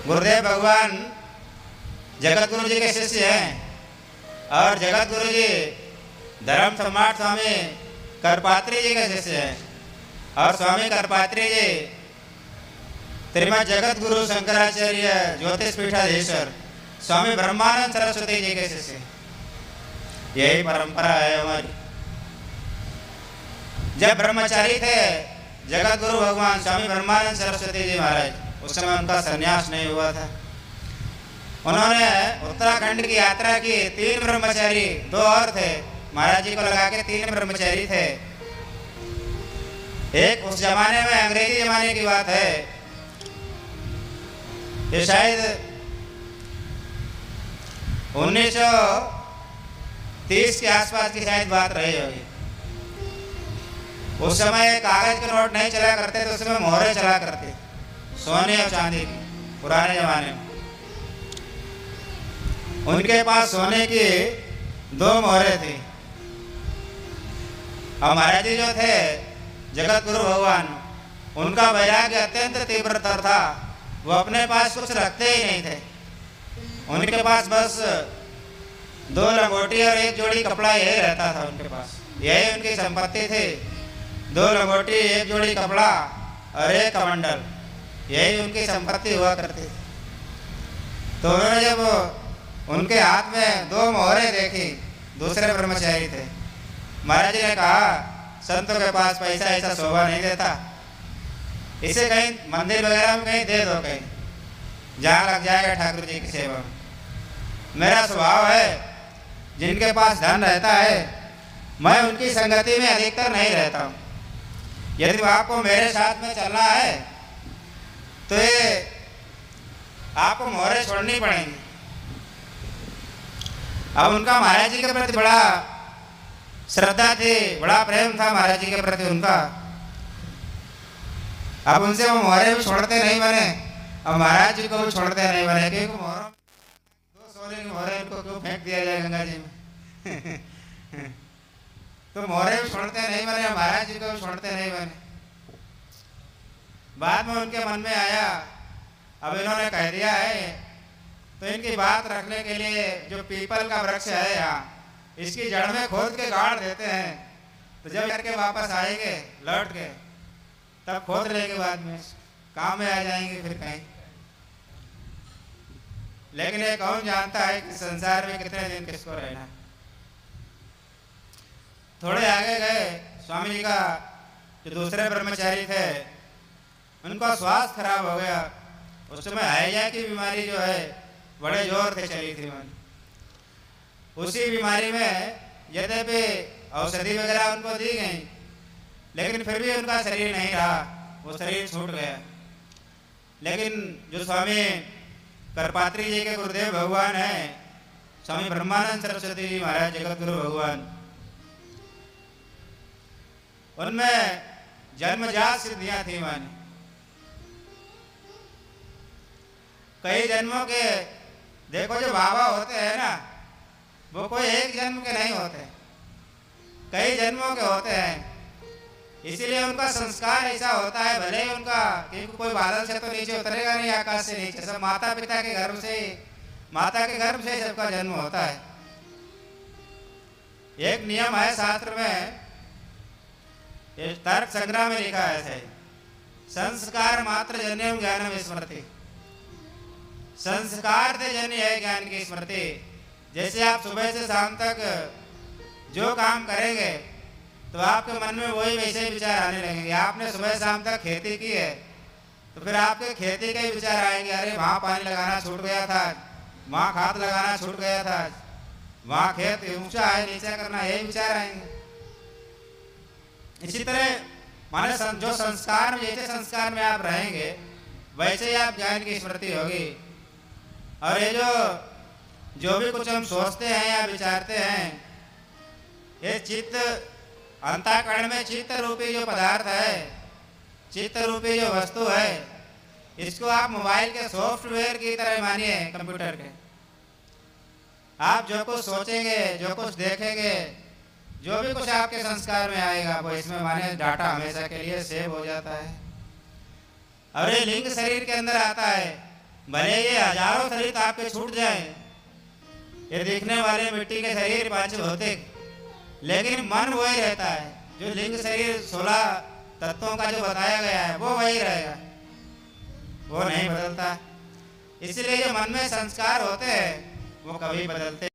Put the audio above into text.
गुरुदेव भगवान जगत गुरु जी के शिष्य हैं और जगत गुरु जी धर्म सम्राट स्वामी करपात्री जी के शिष्य हैं और स्वामी करपात्री जी श्रीमद जगत गुरु शंकराचार्य ज्योतिष पीठाधीश्वर स्वामी ब्रह्मानंद सरस्वती जी के शिष्य। यही परंपरा है हमारी। जब ब्रह्मचारी थे जगत गुरु भगवान स्वामी ब्रह्मानंद सरस्वती जी महाराज, उस समय उनका संन्यास नहीं हुआ था। उन्होंने उत्तराखंड की यात्रा की। 3 ब्रह्मचारी, 2 और थे, महाराज जी को लगा के 3 ब्रह्मचारी थे। एक उस जमाने में, अंग्रेजी जमाने की बात है, ये शायद 1930 के आसपास की शायद बात रही होगी। उस समय कागज के नोट नहीं चला करते थे, उस समय मोहरे चला करते, सोने और चांदी की, पुराने जमाने में। उनके पास सोने की 2 मोहरे थी। और महाराज जी जो थे जगत गुरु भगवान, उनका वैराग्य अत्यंत तीव्रतर था। वो अपने पास कुछ रखते ही नहीं थे। उनके पास बस 2 लंगोटी और 1 जोड़ी कपड़ा यही रहता था उनके पास। यही उनकी संपत्ति थी। 2 लंगोटी, 1 जोड़ी कपड़ा और 1 कमंडल, यही उनकी संपत्ति हुआ करती थी। तो उन्होंने जब उनके हाथ में 2 मोहरें देखी, दूसरे ब्रह्मचारी थे, महाराज जी ने कहा संतों के पास पैसा ऐसा शोभा नहीं देता, इसे कहीं मंदिर वगैरह में कहीं दे दो, कहीं जहाँ लग जाएगा ठाकुर जी की सेवा में। मेरा स्वभाव है जिनके पास धन रहता है मैं उनकी संगति में अधिकतर नहीं रहता हूँ। यदि आपको मेरे साथ में चलना है तो ये आपको मोहरे छोड़नी पड़ेंगी। अब उनका महाराज जी के प्रति बड़ा श्रद्धा थी, बड़ा प्रेम था महाराज जी के प्रति उनका। अब उनसे वो मोहरे भी छोड़ते नहीं बने और महाराज जी को भी छोड़ते नहीं बने, क्योंकि मोहरों 2 सोने की मोहरे इनको क्यों फेंक दिया जाए गंगा जी में। तो मोहरे भी छोड़ते नहीं बने, महाराज जी को भी छोड़ते नहीं बने। बाद में उनके मन में आया अब इन्होंने कह दिया है तो इनकी बात रखने के लिए जो पीपल का वृक्ष है यहाँ, इसकी जड़ में खोद के गाड़ देते हैं, तो जब करके वापस आएंगे लौट के तब खोद लेंगे, बाद में काम में आ जाएंगे फिर कहीं। लेकिन ये कौन जानता है कि संसार में कितने दिन किसको रहना। थोड़े आगे गए, स्वामी जी का जो दूसरे ब्रह्मचारी थे उनका स्वास्थ्य खराब हो गया। उस समय हैजा की बीमारी जो है बड़े जोर से चली थी। उसी बीमारी में यद्यपि औषधि वगैरह उनको दी गई, लेकिन फिर भी उनका शरीर नहीं रहा, वो शरीर छूट गया। लेकिन जो स्वामी करपात्री जी के गुरुदेव भगवान हैं, स्वामी ब्रह्मानंद सरस्वती जी महाराज जगत गुरु भगवान, उनमें जन्मजात सिद्धियां थी। मानी कई जन्मों के, देखो जो बाबा होते हैं ना, वो कोई एक जन्म के नहीं होते, कई जन्मों के होते हैं। इसीलिए उनका संस्कार ऐसा होता है, भले ही उनका, क्योंकि कोई बादल से तो नीचे उतरेगा नहीं, आकाश से नीचे, सब माता पिता के गर्भ से, माता के गर्भ से सबका जन्म होता है। एक नियम है शास्त्र में, तर्क संग्रह में लिखा है, संस्कार मात्र जन्यम ज्ञानम स्मृति। संस्कार से जन्य है ज्ञान की स्मृति। जैसे आप सुबह से शाम तक जो काम करेंगे तो आपके मन में वही वैसे ही विचार आने लगेंगे। आपने सुबह शाम तक खेती की है तो फिर आपके खेती के ही विचार आएंगे, अरे वहाँ पानी लगाना छूट गया था, वहाँ खाद लगाना छूट गया था, वहाँ खेत ऊंचा है नीचा करना, यही विचार आएंगे। इसी तरह माने जो संस्कार में, जैसे संस्कार में आप रहेंगे वैसे ही आप ज्ञान की स्मृति होगी। और ये जो भी कुछ हम सोचते हैं या विचारते हैं, ये चित्त, अंतःकरण में चित्त रूपी जो पदार्थ है, चित्त रूपी जो वस्तु है, इसको आप मोबाइल के सॉफ्टवेयर की तरह मानिए, कंप्यूटर के। आप जो कुछ सोचेंगे, जो कुछ देखेंगे, जो भी कुछ आपके संस्कार में आएगा वो इसमें माने डाटा हमेशा के लिए सेव हो जाता है। और ये लिंग शरीर के अंदर आता है, भले ये हजारों शरीर आपके छूट जाए, ये देखने वाले मिट्टी के शरीर पांच भौतिक, लेकिन मन वही रहता है। जो लिंग शरीर 16 तत्वों का जो बताया गया है वो वही रहेगा, वो नहीं बदलता। इसलिए जो मन में संस्कार होते हैं वो कभी बदलते